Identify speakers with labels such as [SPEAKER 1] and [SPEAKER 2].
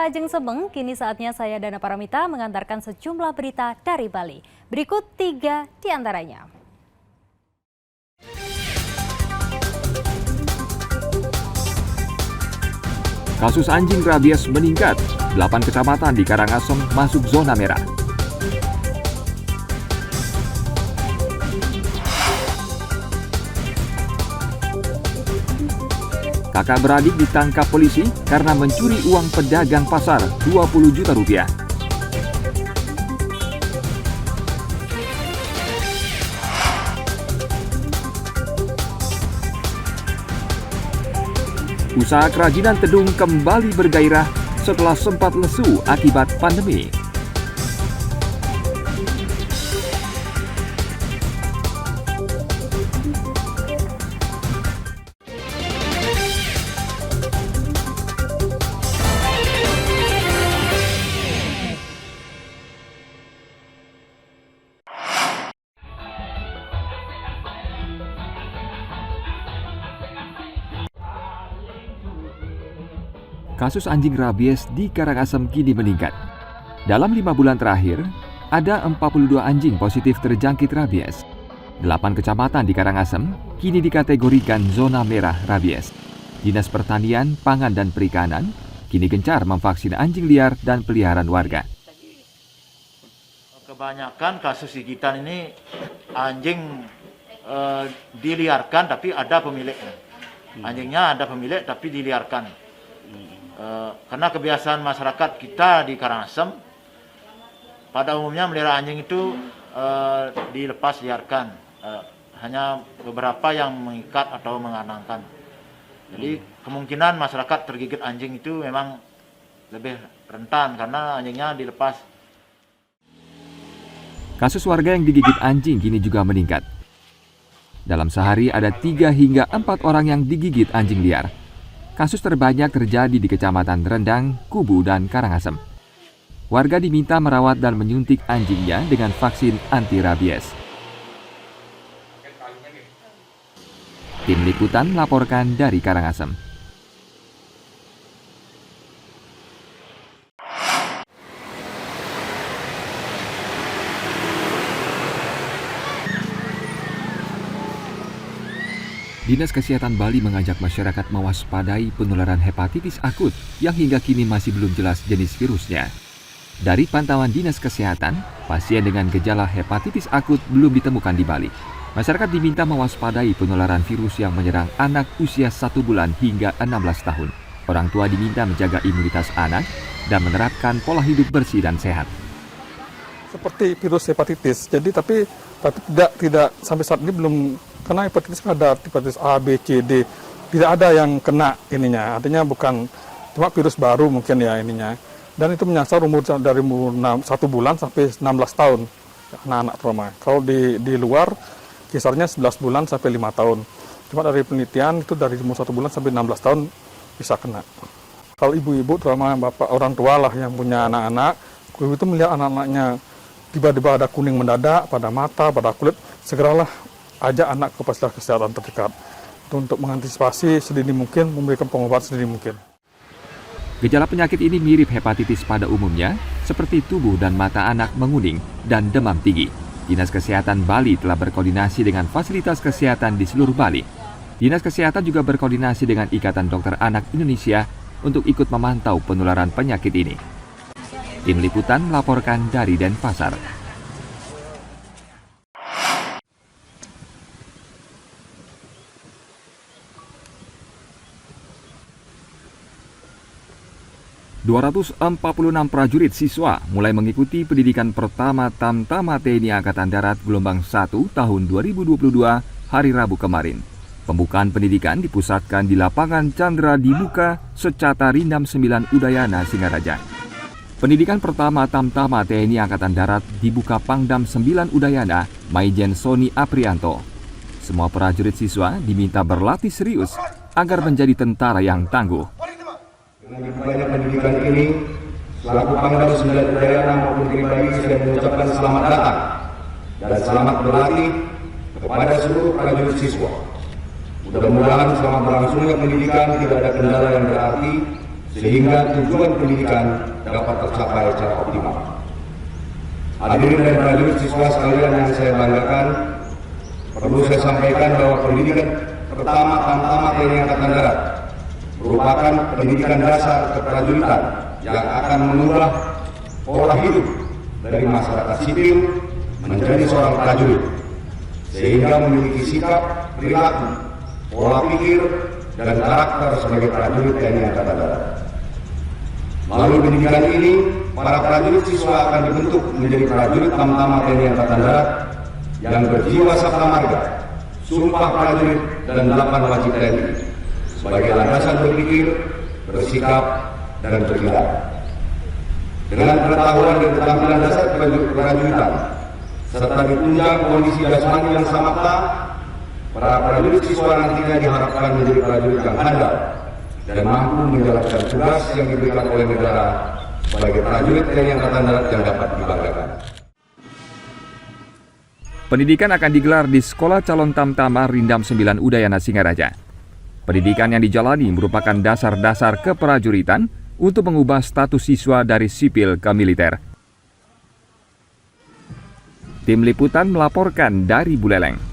[SPEAKER 1] Pemirsa Ajeng Sebeng, kini saatnya saya Dana Paramita mengantarkan sejumlah berita dari Bali. Berikut 3 di antaranya.
[SPEAKER 2] Kasus anjing rabies meningkat, 8 kecamatan di Karangasem masuk zona merah. Kakak beradik ditangkap polisi karena mencuri uang pedagang pasar 20 juta rupiah. Usaha kerajinan Tedung kembali bergairah setelah sempat lesu akibat pandemi. Kasus anjing rabies di Karangasem kini meningkat. Dalam 5 bulan terakhir, ada 42 anjing positif terjangkit rabies. 8 kecamatan di Karangasem kini dikategorikan zona merah rabies. Dinas Pertanian, Pangan dan Perikanan kini gencar memvaksin anjing liar dan peliharaan warga.
[SPEAKER 3] Kebanyakan kasus gigitan ini anjing diliarkan tapi ada pemiliknya. Anjingnya ada pemilik tapi diliarkan. Karena kebiasaan masyarakat kita di Karangasem pada umumnya melihara anjing itu dilepas liarkan, hanya beberapa yang mengikat atau menganangkan. Jadi kemungkinan masyarakat tergigit anjing itu memang lebih rentan karena anjingnya dilepas.
[SPEAKER 2] Kasus warga yang digigit anjing kini juga meningkat. Dalam sehari ada 3 hingga 4 orang yang digigit anjing liar. Kasus terbanyak terjadi di Kecamatan Rendang, Kubu, dan Karangasem. Warga diminta merawat dan menyuntik anjingnya dengan vaksin anti rabies. Tim Liputan melaporkan dari Karangasem. Dinas Kesehatan Bali mengajak masyarakat mewaspadai penularan hepatitis akut yang hingga kini masih belum jelas jenis virusnya. Dari pantauan Dinas Kesehatan, pasien dengan gejala hepatitis akut belum ditemukan di Bali. Masyarakat diminta mewaspadai penularan virus yang menyerang anak usia 1 bulan hingga 16 tahun. Orang tua diminta menjaga imunitas anak dan menerapkan pola hidup bersih dan sehat.
[SPEAKER 4] Seperti virus hepatitis, jadi tapi tidak sampai saat ini belum. Karena hepatitis ada hepatitis A, B, C, D, tidak ada yang kena ininya. Artinya bukan cuma virus baru mungkin ya ininya. Dan itu menyasar umur dari umur 1 bulan sampai 16 tahun anak-anak trauma. Kalau di luar kisarnya 11 bulan sampai 5 tahun. Cuma dari penelitian itu dari umur 1 bulan sampai 16 tahun bisa kena. Kalau ibu-ibu terutama bapak orang tua lah yang punya anak-anak, ibu itu melihat anak-anaknya tiba-tiba ada kuning mendadak pada mata, pada kulit, segeralah ajak anak ke fasilitas kesehatan terdekat untuk mengantisipasi sedini mungkin, memberikan pengobatan sedini mungkin.
[SPEAKER 2] Gejala penyakit ini mirip hepatitis pada umumnya, seperti tubuh dan mata anak menguning dan demam tinggi. Dinas Kesehatan Bali telah berkoordinasi dengan fasilitas kesehatan di seluruh Bali. Dinas Kesehatan juga berkoordinasi dengan Ikatan Dokter Anak Indonesia untuk ikut memantau penularan penyakit ini. Tim Liputan melaporkan dari Denpasar. ...246 prajurit siswa mulai mengikuti pendidikan pertama Tamtama TNI Angkatan Darat gelombang 1 tahun 2022 hari Rabu kemarin. Pembukaan pendidikan dipusatkan di lapangan Chandra Dibuka Secata Rindam 9 Udayana, Singaraja. Pendidikan pertama Tamtama TNI Angkatan Darat dibuka Pangdam 9 Udayana, Maijen Sony Aprianto. Semua prajurit siswa diminta berlatih serius agar menjadi tentara yang tangguh.
[SPEAKER 5] Dengan dibukanya pendidikan ini, selaku Pangdam 9 Udayana maupun pribadi sudah mengucapkan selamat datang dan selamat berlatih kepada seluruh prajurit siswa. Mudah-mudahan selama berlangsungnya pendidikan tidak ada kendala yang berarti sehingga tujuan pendidikan dapat tercapai secara optimal. Hadirin dan prajurit siswa sekalian yang saya banggakan, perlu saya sampaikan bahwa pendidikan pertama Tamtama TNI Angkatan Darat merupakan pendidikan dasar keprajuritan yang akan mengubah pola hidup dari masyarakat sipil menjadi seorang prajurit, sehingga memiliki sikap, perilaku, pola pikir, dan karakter sebagai prajurit TNI Angkatan Darat. Melalui pendidikan ini, para prajurit siswa akan dibentuk menjadi prajurit Tamtama TNI Angkatan Darat yang berjiwa sabta marga, sumpah prajurit, dan 8 wajib TNI sebagai landasan berpikir, bersikap, dan bertindak. Dengan pengetahuan dan keterampilan dasar keprajuritan serta ditunjang kondisi jasmani yang samapta, para prajurit siswa nantinya diharapkan menjadi prajurit yang handal dan mampu menjalankan tugas yang diberikan oleh negara sebagai prajurit TNI Angkatan Darat yang dapat dibanggakan.
[SPEAKER 2] Pendidikan akan digelar di Sekolah Calon Tamtama Rindam 9 Udayana Singaraja. Pendidikan yang dijalani merupakan dasar-dasar keprajuritan untuk mengubah status siswa dari sipil ke militer. Tim Liputan melaporkan dari Buleleng.